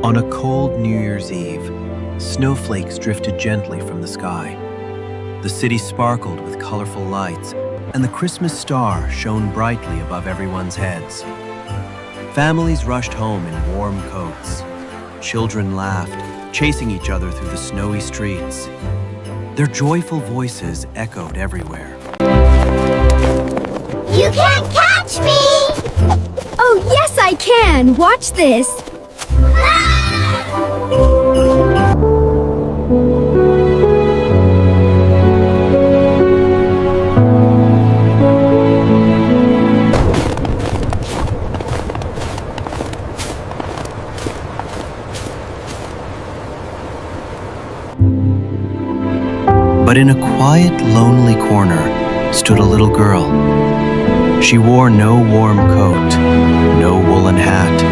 On a cold New Year's Eve, snowflakes drifted gently from the sky. The city sparkled with colorful lights, and the Christmas star shone brightly above everyone's heads. Families rushed home in warm coats. Children laughed, chasing each other through the snowy streets. Their joyful voices echoed everywhere. You can't catch me! Oh, yes, I can! Watch this! But in a quiet, lonely corner stood a little girl. She wore no warm coat, no woolen hat,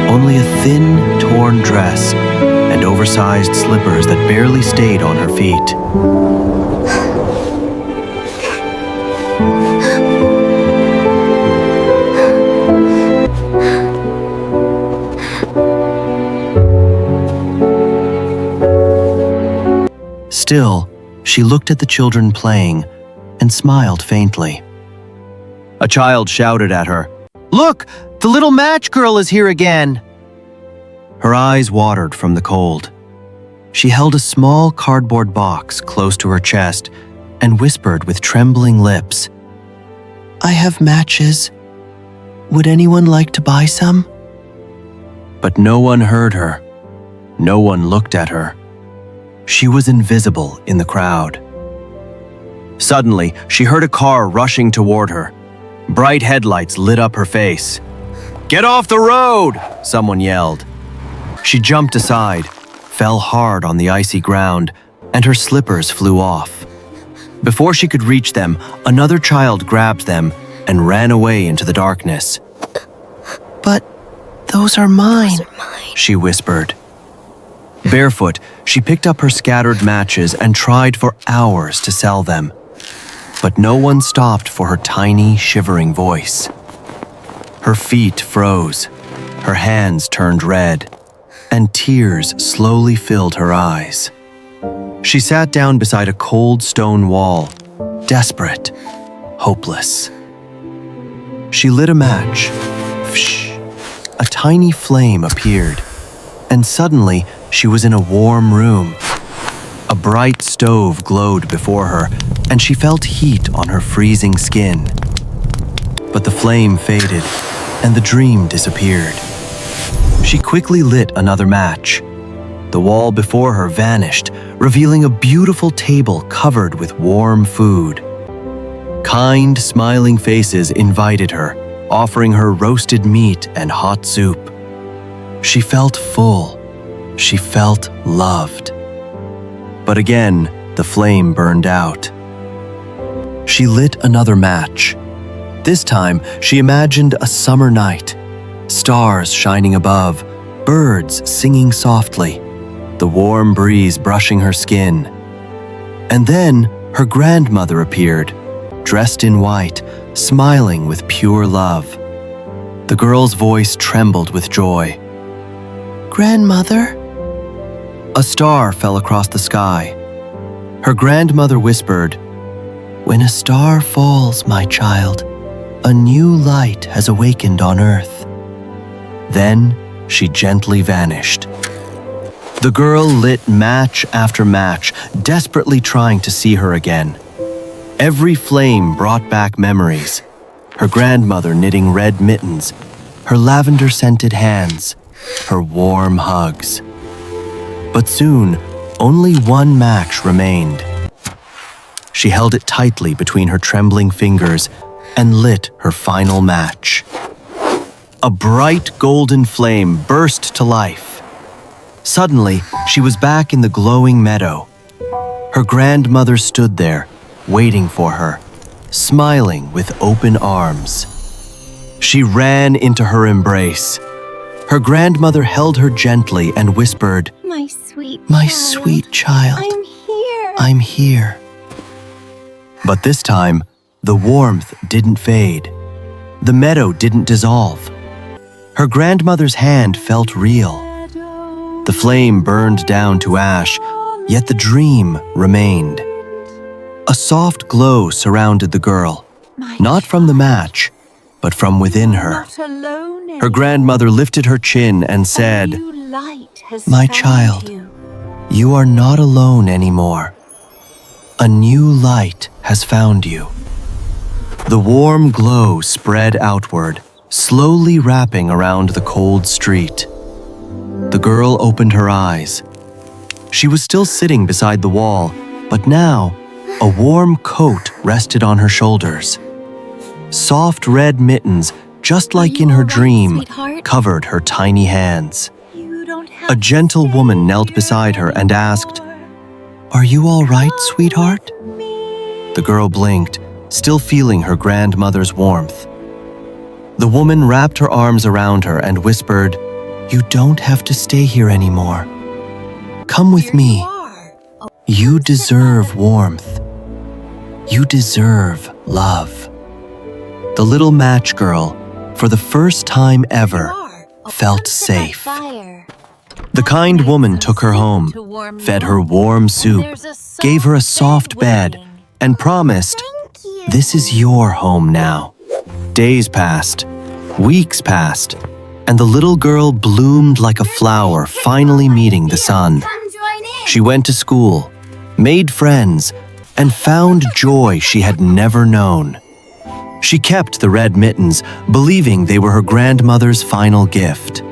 only a thin, torn dress and oversized slippers that barely stayed on her feet. Still, she looked at the children playing and smiled faintly. A child shouted at her, "Look, the little match girl is here again!" Her eyes watered from the cold. She held a small cardboard box close to her chest and whispered with trembling lips, "I have matches. Would anyone like to buy some?" But no one heard her. No one looked at her. She was invisible in the crowd. Suddenly, she heard a car rushing toward her. Bright headlights lit up her face. "Get off the road!" someone yelled. She jumped aside, fell hard on the icy ground, and her slippers flew off. Before she could reach them, another child grabbed them and ran away into the darkness. "But those are mine," she whispered. Barefoot, she picked up her scattered matches and tried for hours to sell them. But no one stopped for her tiny, shivering voice. Her feet froze, her hands turned red, and tears slowly filled her eyes. She sat down beside a cold stone wall, desperate, hopeless. She lit a match. Psh! A tiny flame appeared, and suddenly she was in a warm room. A bright stove glowed before her, and she felt heat on her freezing skin. But the flame faded, and the dream disappeared. She quickly lit another match. The wall before her vanished, revealing a beautiful table covered with warm food. Kind, smiling faces invited her, offering her roasted meat and hot soup. She felt full. She felt loved. But again, the flame burned out. She lit another match. This time, she imagined a summer night. Stars shining above, birds singing softly, the warm breeze brushing her skin. And then her grandmother appeared, dressed in white, smiling with pure love. The girl's voice trembled with joy. "Grandmother?" A star fell across the sky. Her grandmother whispered, "When a star falls, my child, a new light has awakened on earth." Then she gently vanished. The girl lit match after match, desperately trying to see her again. Every flame brought back memories. Her grandmother knitting red mittens, her lavender-scented hands, her warm hugs. But soon, only one match remained. She held it tightly between her trembling fingers and lit her final match. A bright golden flame burst to life. Suddenly, she was back in the glowing meadow. Her grandmother stood there, waiting for her, smiling with open arms. She ran into her embrace. Her grandmother held her gently and whispered, "My sweet child, I'm here." But this time, the warmth didn't fade. The meadow didn't dissolve. Her grandmother's hand felt real, The flame burned down to ash, yet the dream remained. A soft glow surrounded the girl, not from the match, but from within her. Her grandmother lifted her chin and said, "My child, you are not alone anymore. A new light has found you." The warm glow spread outward, slowly wrapping around the cold street. The girl opened her eyes. She was still sitting beside the wall, but now a warm coat rested on her shoulders. Soft red mittens, just like in her dream, covered her tiny hands. A gentle woman knelt beside her and asked, "Are you all right, sweetheart?" The girl blinked, still feeling her grandmother's warmth. The woman wrapped her arms around her and whispered, "You don't have to stay here anymore. Come with me. You deserve warmth. You deserve love." The little match girl, for the first time ever, felt safe. The kind woman took her home, fed her warm soup, gave her a soft bed, and promised, "This is your home now." Days passed, weeks passed, and the little girl bloomed like a flower finally meeting the sun. She went to school, made friends, and found joy she had never known. She kept the red mittens, believing they were her grandmother's final gift.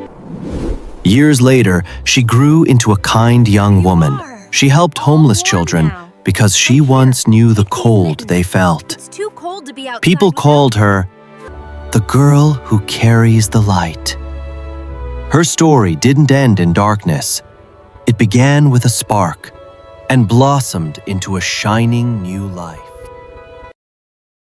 Years later, she grew into a kind young woman. She helped homeless children because she once knew the cold they felt. People called her the girl who carries the light. Her story didn't end in darkness. It began with a spark and blossomed into a shining new life.